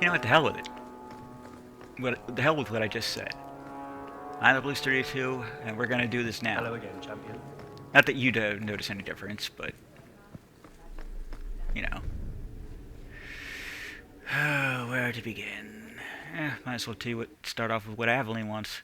You know what? The hell with it. The hell with what I just said. I'm the Blues 32, and we're gonna do this now. Hello again, champion. Not that you don't notice any difference, but you know. Where to begin? Might as well start off with what Aveline wants.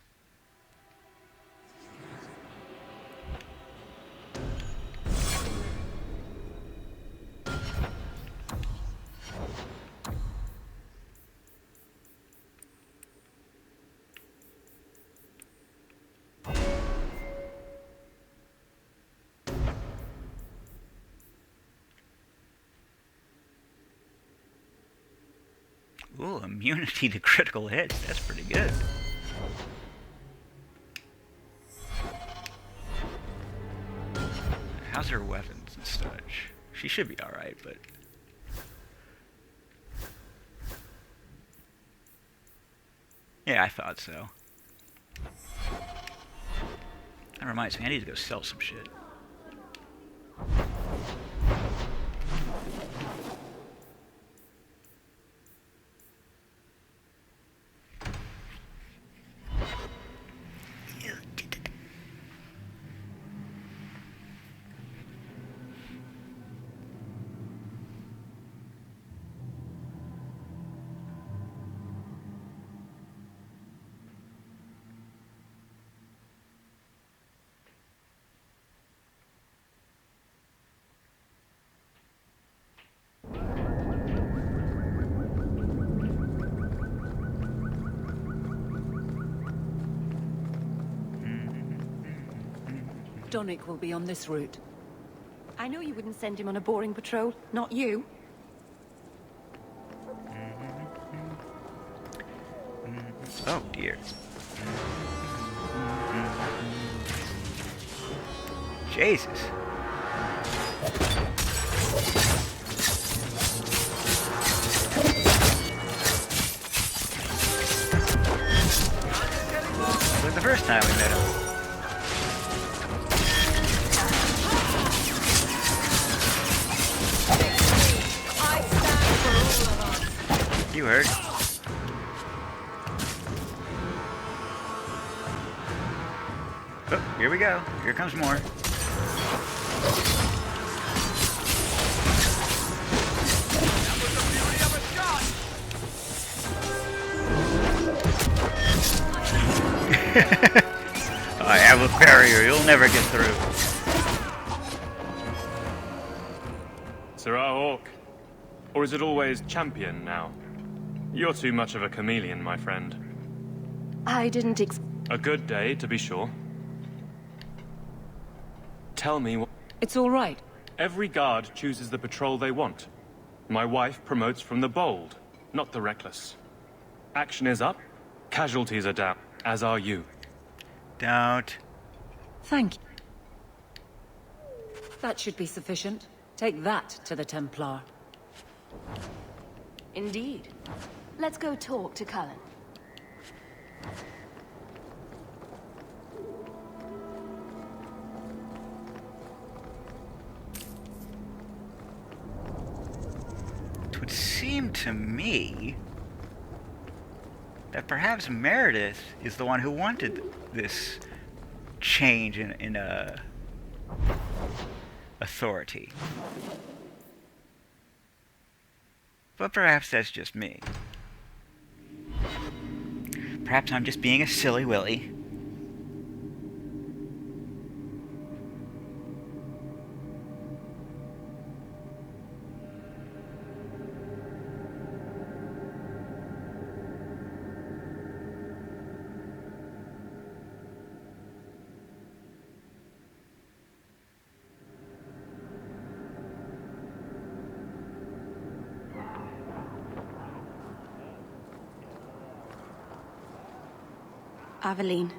Ooh, immunity to critical hits. That's pretty good. How's her weapons and such? She should be alright, but... yeah, I thought so. That reminds me, I need to go sell some shit. Donick will be on this route. I know you wouldn't send him on a boring patrol. Not you. Oh dear. Jesus. Like the first time we met him. You heard. Oh, here we go. Here comes more. I have a barrier. You'll never get through. Sirrah Hawk. Or is it always champion now? You're too much of a chameleon, my friend. I didn't A good day, to be sure. Tell me what... It's all right. Every guard chooses the patrol they want. My wife promotes from the bold, not the reckless. Action is up, casualties are down, as are you. Don't. Thank you. That should be sufficient. Take that to the Templar. Indeed. Let's go talk to Cullen. It would seem to me that perhaps Meredith is the one who wanted this change in authority. But perhaps that's just me. Perhaps I'm just being a silly Willy. Aveline,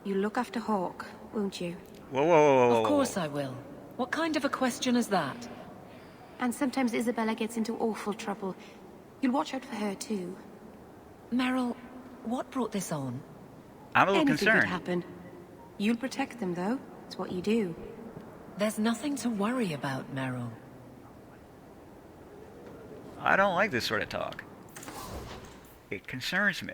you look after Hawk, won't you? Whoa, whoa, whoa, whoa, Of course I will. What kind of a question is that? And sometimes Isabella gets into awful trouble. You'll watch out for her too. Meryl, what brought this on? I'm a little Anything concerned. could happen. You'll protect them, though. It's what you do. There's nothing to worry about, Meryl. I don't like this sort of talk. It concerns me.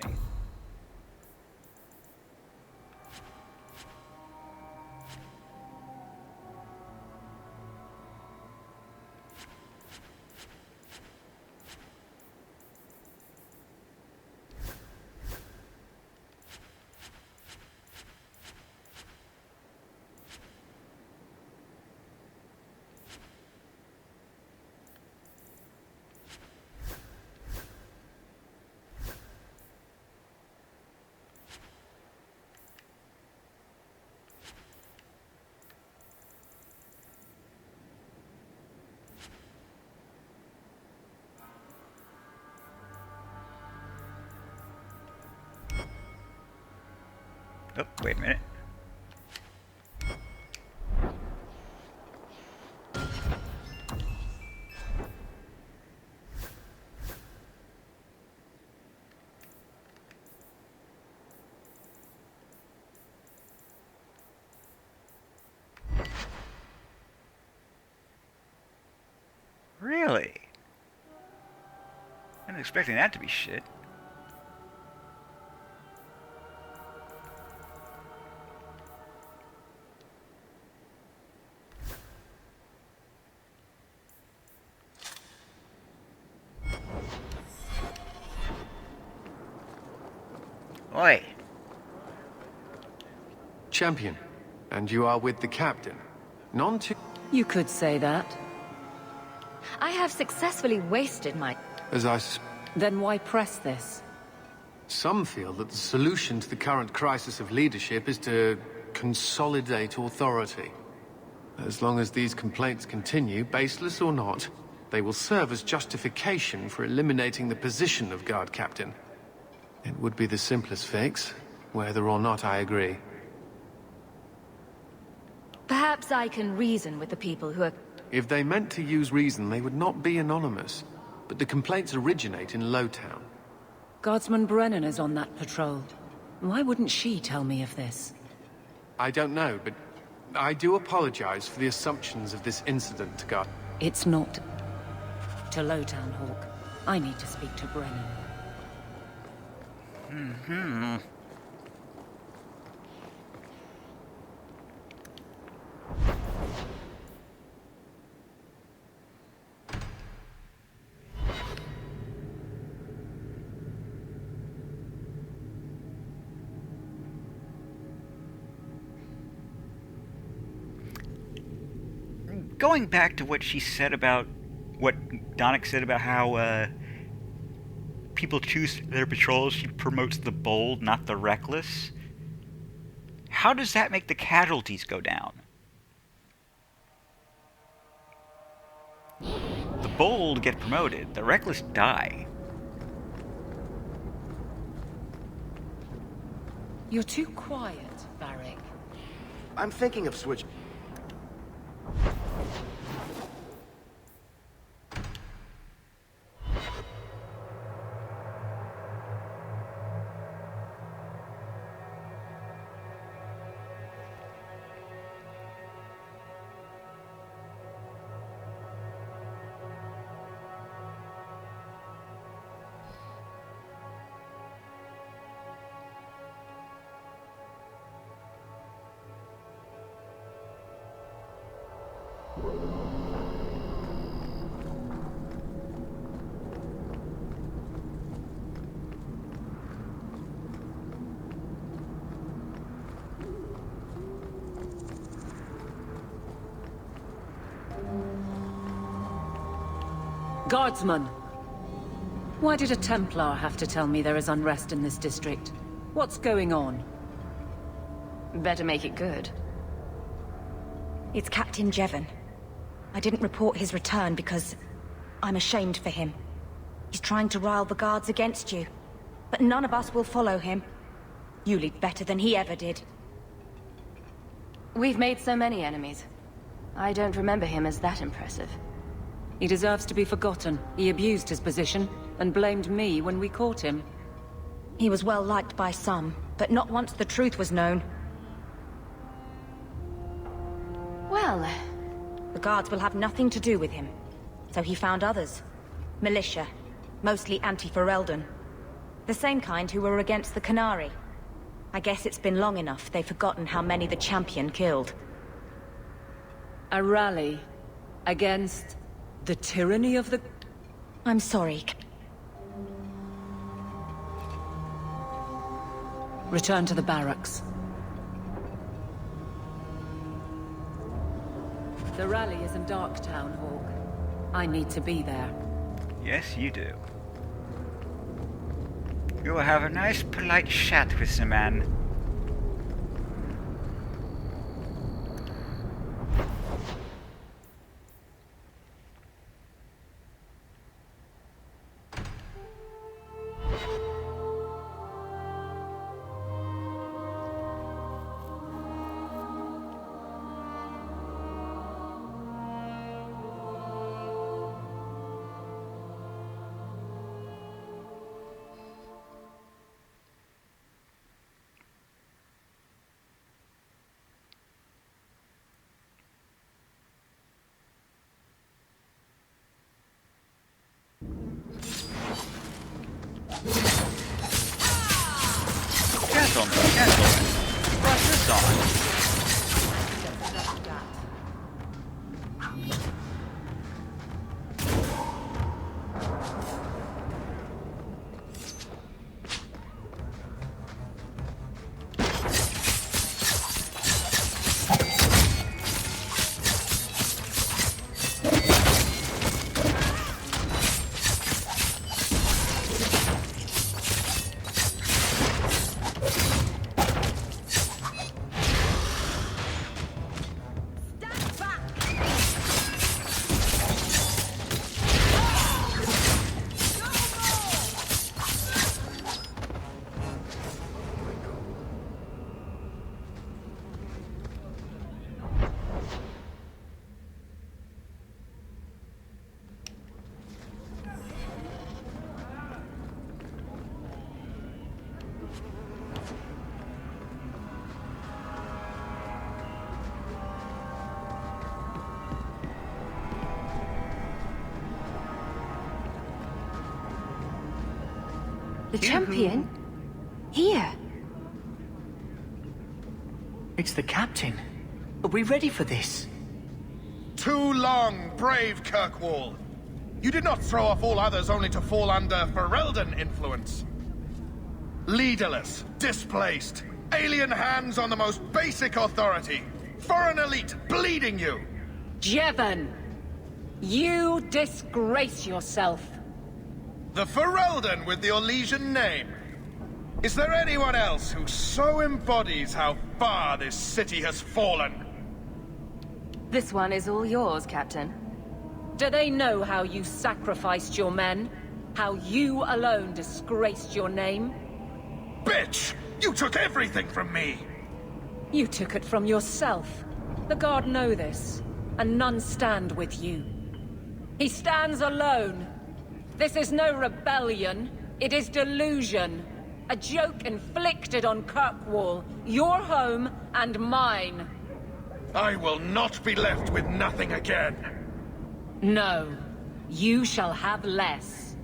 Oh, wait a minute. Really? I wasn't expecting that to be shit. Oi. Champion, and you are with the captain. None too... You could say that. I have successfully wasted my... As Then why press this? some feel that the solution to the current crisis of leadership is to consolidate authority. As long as these complaints continue, baseless or not, they will serve as justification for eliminating the position of guard captain. It would be the simplest fix, whether or not I agree. Perhaps I can reason with the people who are... If they meant to use reason, they would not be anonymous. But the complaints originate in Lowtown. Guardsman Brennan is on that patrol. Why wouldn't she tell me of this? I don't know, but I do apologize for the assumptions of this incident, Guard. It's not... to Lowtown, Hawk. I need to speak to Brennan. Going back to what she said about... what Donnick said about how, people choose their patrols, she promotes the bold, not the reckless. How does that make the casualties go down? The bold get promoted, the reckless die. You're too quiet, Varric. I'm thinking of switch. Guardsman! Why did a Templar have to tell me there is unrest in this district? What's going on? Better make it good. It's Captain Jeven. I didn't report his return because I'm ashamed for him. He's trying to rile the guards against you. But none of us will follow him. You lead better than he ever did. We've made so many enemies. I don't remember him as that impressive. He deserves to be forgotten. He abused his position and blamed me when we caught him. He was well liked by some, but not once the truth was known. Well... The guards will have nothing to do with him. So he found others. Militia. Mostly anti-Ferelden. The same kind who were against the Canary. I guess it's been long enough they've forgotten how many the Champion killed. A rally against the tyranny of the... I'm sorry. Return to the barracks. The rally is in Darktown, Hawk. I need to be there. Yes, you do. You will have a nice, polite chat with the man. Gentlemen, what's this on? The Champion? Here? It's the Captain. Are we ready for this? Too long, brave Kirkwall. You did not throw off all others only to fall under Ferelden influence. Leaderless, displaced, alien hands on the most basic authority. Foreign elite bleeding you. Jeven! You disgrace yourself. The Ferelden with the Orlesian name. Is there anyone else who so embodies how far this city has fallen? This one is all yours, Captain. Do they know how you sacrificed your men? How you alone disgraced your name? Bitch! You took everything from me! You took it from yourself. The Guard know this, and none stand with you. He stands alone. This is no rebellion, it is delusion. A joke inflicted on Kirkwall, your home and mine. I will not be left with nothing again. No, you shall have less.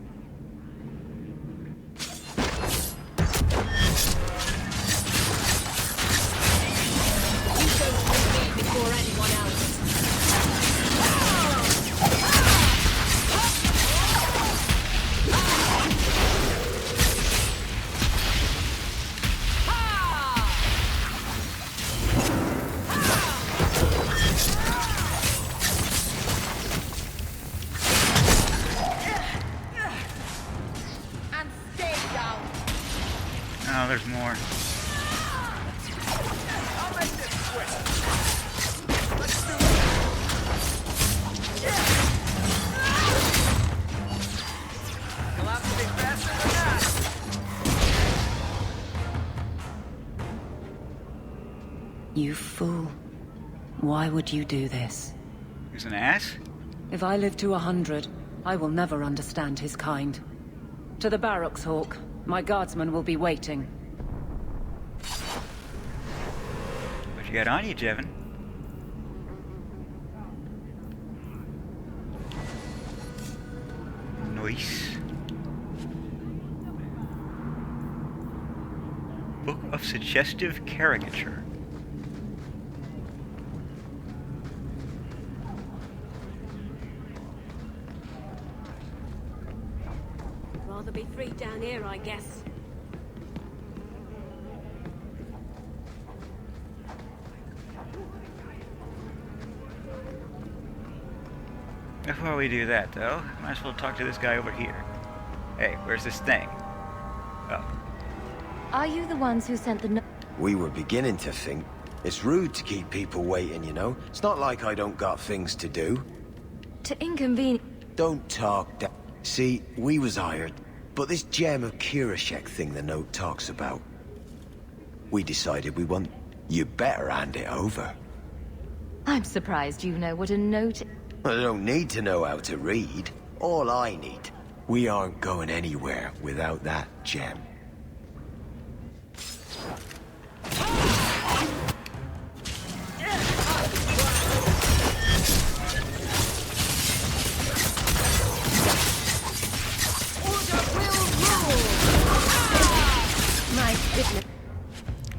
You go through me before anyone else. Oh, there's more. I'll make this quick. Let's do it. You'll have to be faster than that. You fool. Why would you do this? He's an ass? If I live to 100, I will never understand his kind. To the barracks, Hawk. My guardsmen will be waiting. What you got on you, Jeven? Nice. Book of Suggestive Caricature. Rather be free down here, I guess. Before we do that, though, might as well talk to this guy over here. Hey, where's this thing? Oh. Are you the ones who sent the note? We were beginning to think. It's rude to keep people waiting, you know? It's not like I don't got things to do. To inconvenience. Don't talk that. See, we was hired, but this gem of Kirishek thing the note talks about. We decided we want... You better hand it over. I'm surprised you know what a note... I don't need to know how to read. All I need. We aren't going anywhere without that gem.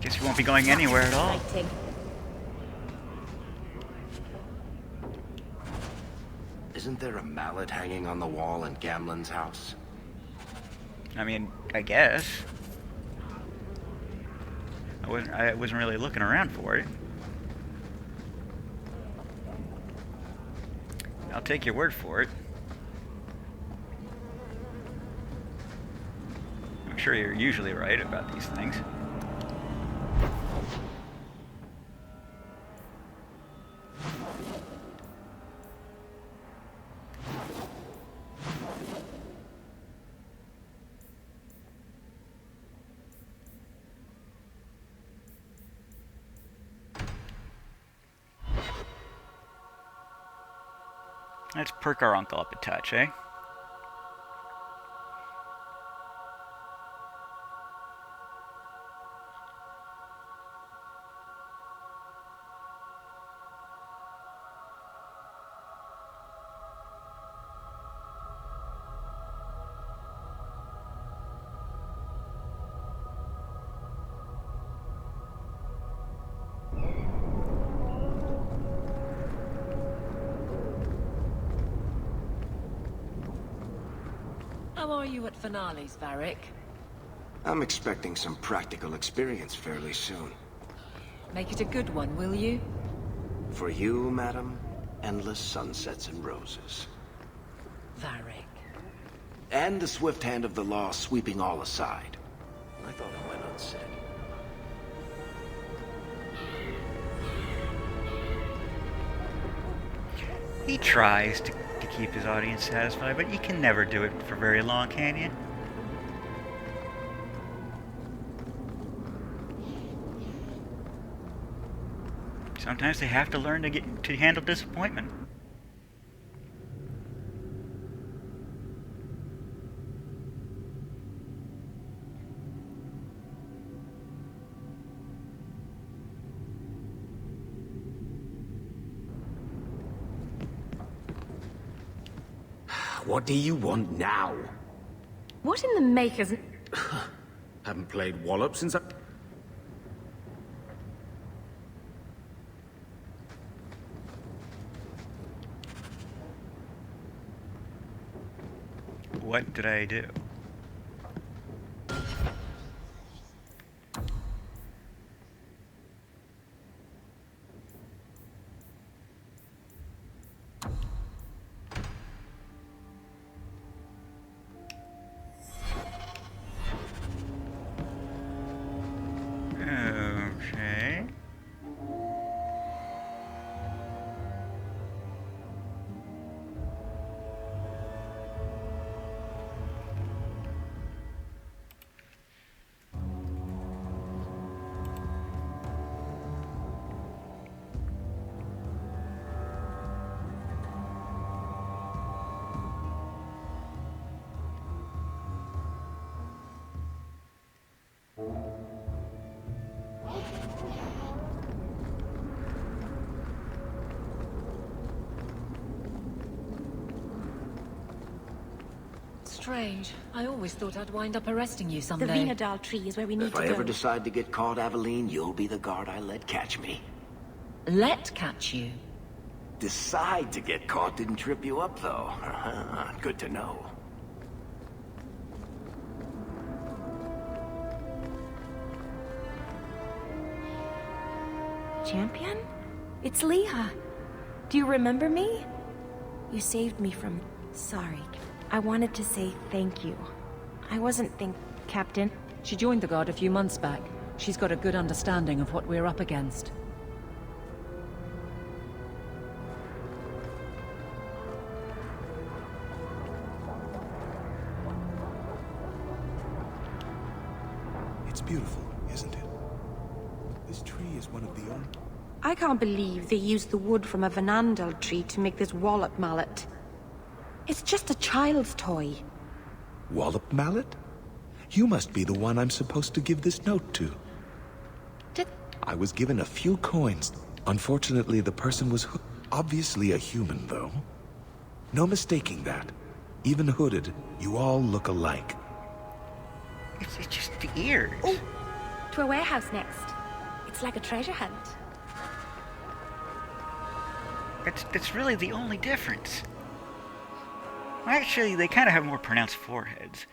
Guess we won't be going anywhere at all. Isn't there a mallet hanging on the wall in Gamlen's house? I mean, I guess. I wasn't really looking around for it. I'll take your word for it. I'm sure you're usually right about these things. Let's perk our uncle up a touch, eh? How are you at finales, Varric? I'm expecting some practical experience fairly soon. Make it a good one, will you? For you, madam, endless sunsets and roses. Varric. And the swift hand of the law sweeping all aside. I thought it went unsaid. He tries to keep his audience satisfied, but you can never do it for very long, can you? Sometimes they have to learn to handle disappointment. What do you want now? What in the makers... Haven't played Wallop since I... What did I do? Okay. Strange. I always thought I'd wind up arresting you The someday. Vinadal tree is where we need If to I go. ever decide to get caught, Aveline, you'll be the guard I let catch me. Let catch you. Decide to get caught didn't trip you up, though. Good to know. Champion? It's Leah. Do you remember me? You saved me from... Sorry. I wanted to say thank you. I wasn't Captain. She joined the Guard a few months back. She's got a good understanding of what we're up against. It's beautiful, isn't it? This tree is one of the only... I can't believe they used the wood from a Vanandal tree to make this wallop mallet. It's just a child's toy. Wallop mallet? You must be the one I'm supposed to give this note to. I was given a few coins. Unfortunately, the person was obviously a human, though. No mistaking that. Even hooded, you all look alike. It's just the ears. Oh, to a warehouse next. It's like a treasure hunt. That's really the only difference. Actually, they kind of have more pronounced foreheads.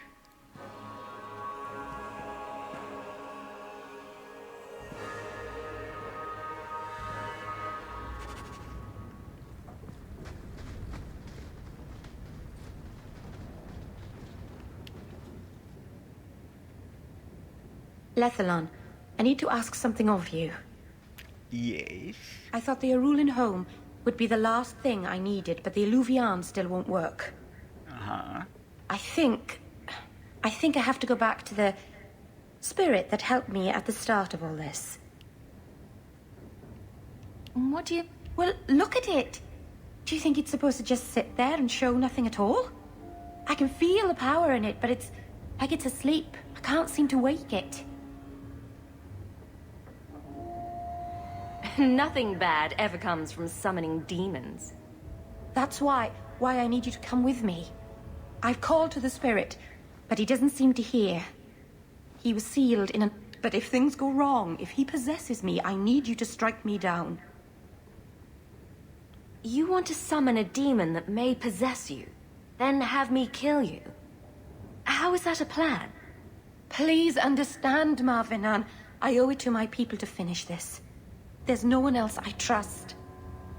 Lethalon, I need to ask something of you. Yes? I thought the Arulan home would be the last thing I needed, but the Illuvian still won't work. Uh-huh. I think I have to go back to the spirit that helped me at the start of all this. What do you... Well, look at it! Do you think it's supposed to just sit there and show nothing at all? I can feel the power in it, but it's like it's asleep. I can't seem to wake it. Nothing bad ever comes from summoning demons. That's why I need you to come with me. I've called to the spirit, but he doesn't seem to hear. He was sealed in a... But if things go wrong, if he possesses me, I need you to strike me down. You want to summon a demon that may possess you, then have me kill you? How is that a plan? Please understand, Marvinan. I owe it to my people to finish this. There's no one else I trust.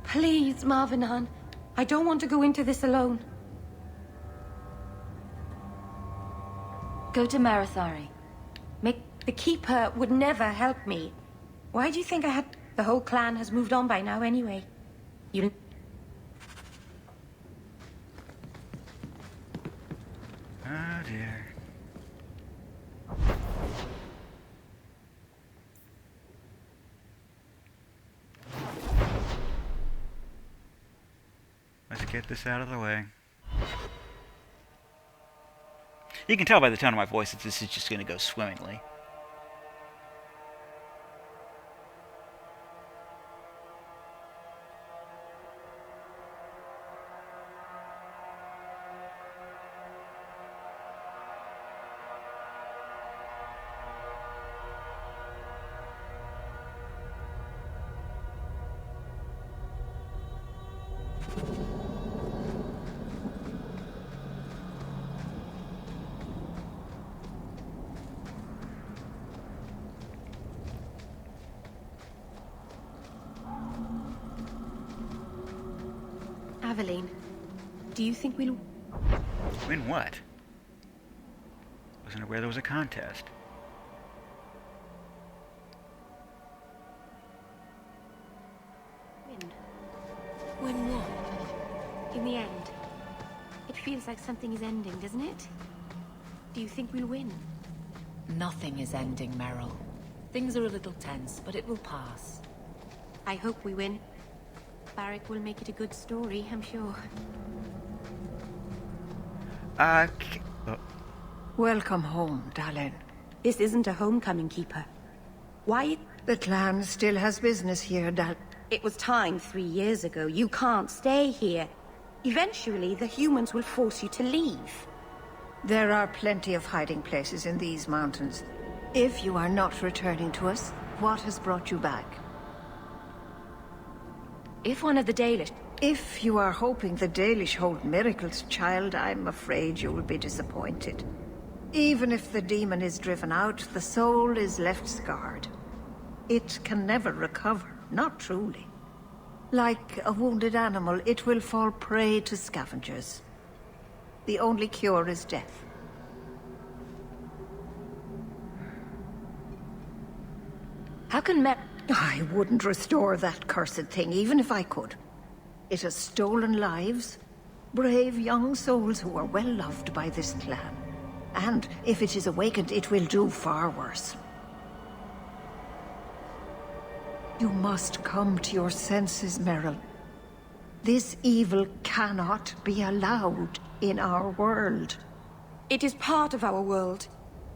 Please, Marvinan. I don't want to go into this alone. Go to Marathari. The Keeper would never help me. Why do you think I had... The whole clan has moved on by now anyway. You... Oh dear. Let's get this out of the way. You can tell by the tone of my voice that this is just going to go swimmingly. Aveline, do you think we'll... Win what? Wasn't aware there was a contest. Win what? In the end. It feels like something is ending, doesn't it? Do you think we'll win? Nothing is ending, Meryl. Things are a little tense, but it will pass. I hope we win. Barrick will make it a good story, I'm sure. Welcome home, darling. This isn't a homecoming, Keeper. Why? The clan still has business here, It was time 3 years ago. You can't stay here. Eventually, the humans will force you to leave. There are plenty of hiding places in these mountains. If you are not returning to us, what has brought you back? If one of the Dalish... If you are hoping the Dalish hold miracles, child, I'm afraid you will be disappointed. Even if the demon is driven out, the soul is left scarred. It can never recover, not truly. Like a wounded animal, it will fall prey to scavengers. The only cure is death. How can I wouldn't restore that cursed thing, even if I could. It has stolen lives, brave young souls who are well loved by this clan. And if it is awakened, it will do far worse. You must come to your senses, Merrill. This evil cannot be allowed in our world. It is part of our world.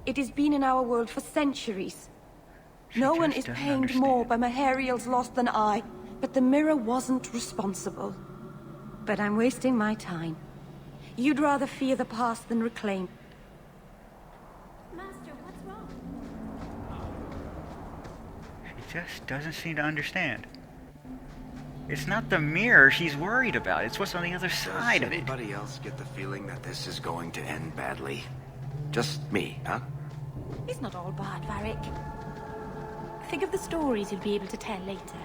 It has been in our world for centuries. No one is pained more by Mahariel's loss than I, but the mirror wasn't responsible. But I'm wasting my time. You'd rather fear the past than reclaim. Master, what's wrong? She just doesn't seem to understand. It's not the mirror she's worried about. It's what's on the other side of it. Does anybody else get the feeling that this is going to end badly? Just me, huh? It's not all bad, Varric. Think of the stories you'll be able to tell later.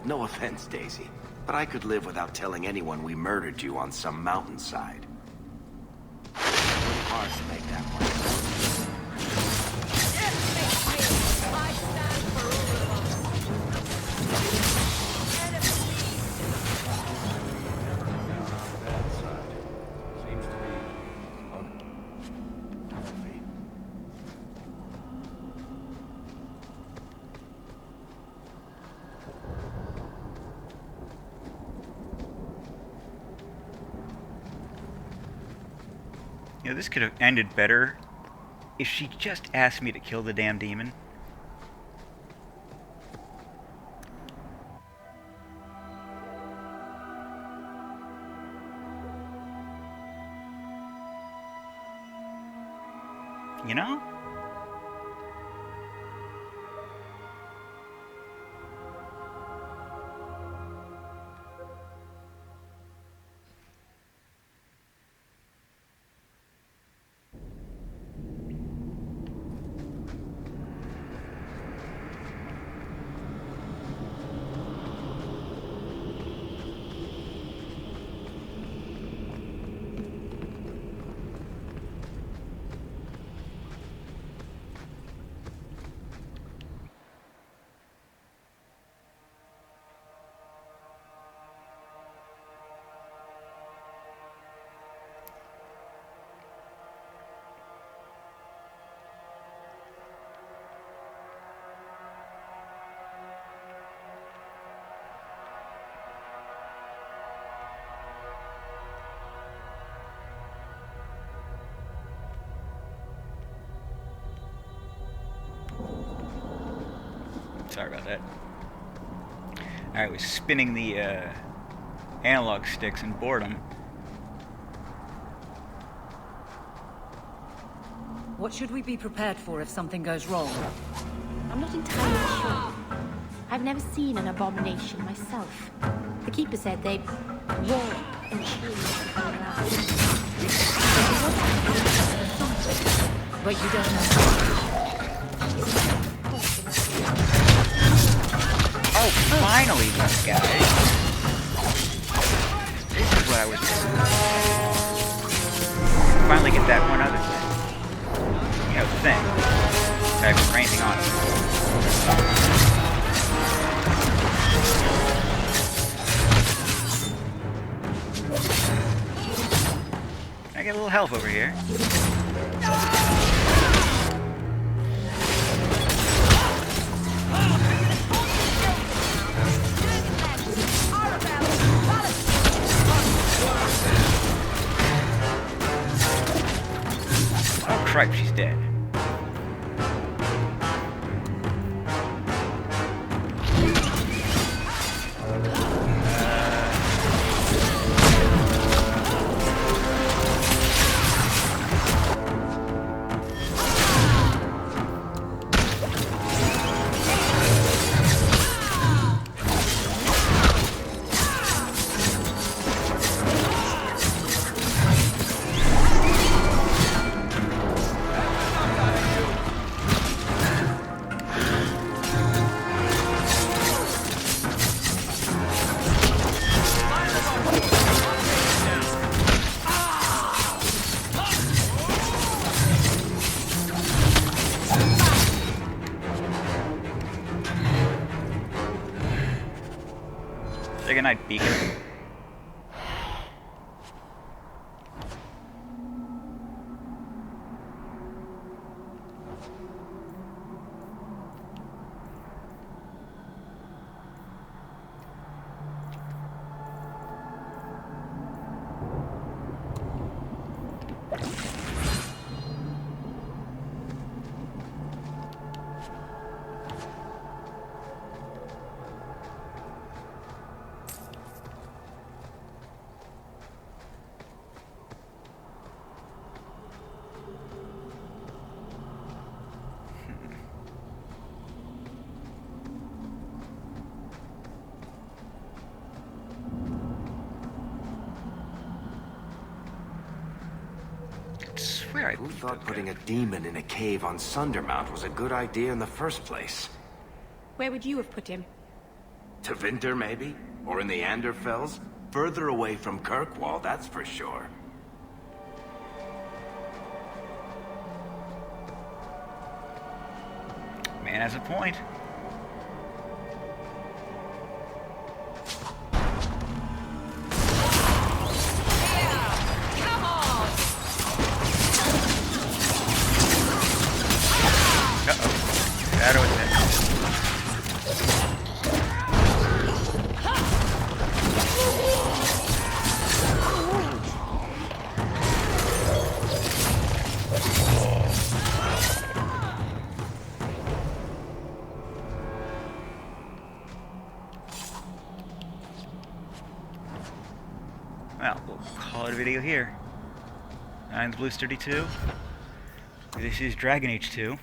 No offense, Daisy, but I could live without telling anyone we murdered you on some mountainside. Pretty hard to make that one. I stand for all of us. Seems to be unhealthy. You know, this could have ended better if she just asked me to kill the damn demon. You know? Sorry about that. I was spinning the analog sticks in boredom. What should we be prepared for if something goes wrong? I'm not entirely sure. I've never seen an abomination myself. The Keeper said they'd roar and cheer around. But you don't know. Oh, finally, these guys. This is what I was missing. Finally get that one other thing. You know, thing. That I've been ranting on. Can I get a little health over here? Oh, cripe, she's dead. Say goodnight, Beacon. Who thought putting a demon in a cave on Sundermount was a good idea in the first place? Where would you have put him? To Winter, maybe? Or in the Anderfells? Further away from Kirkwall, that's for sure. Man has a point. Shadow attack. Well, we'll call it a video here. Nines Blues 32. This is Dragon Age 2.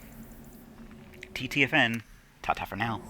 TTFN. Ta-ta for now.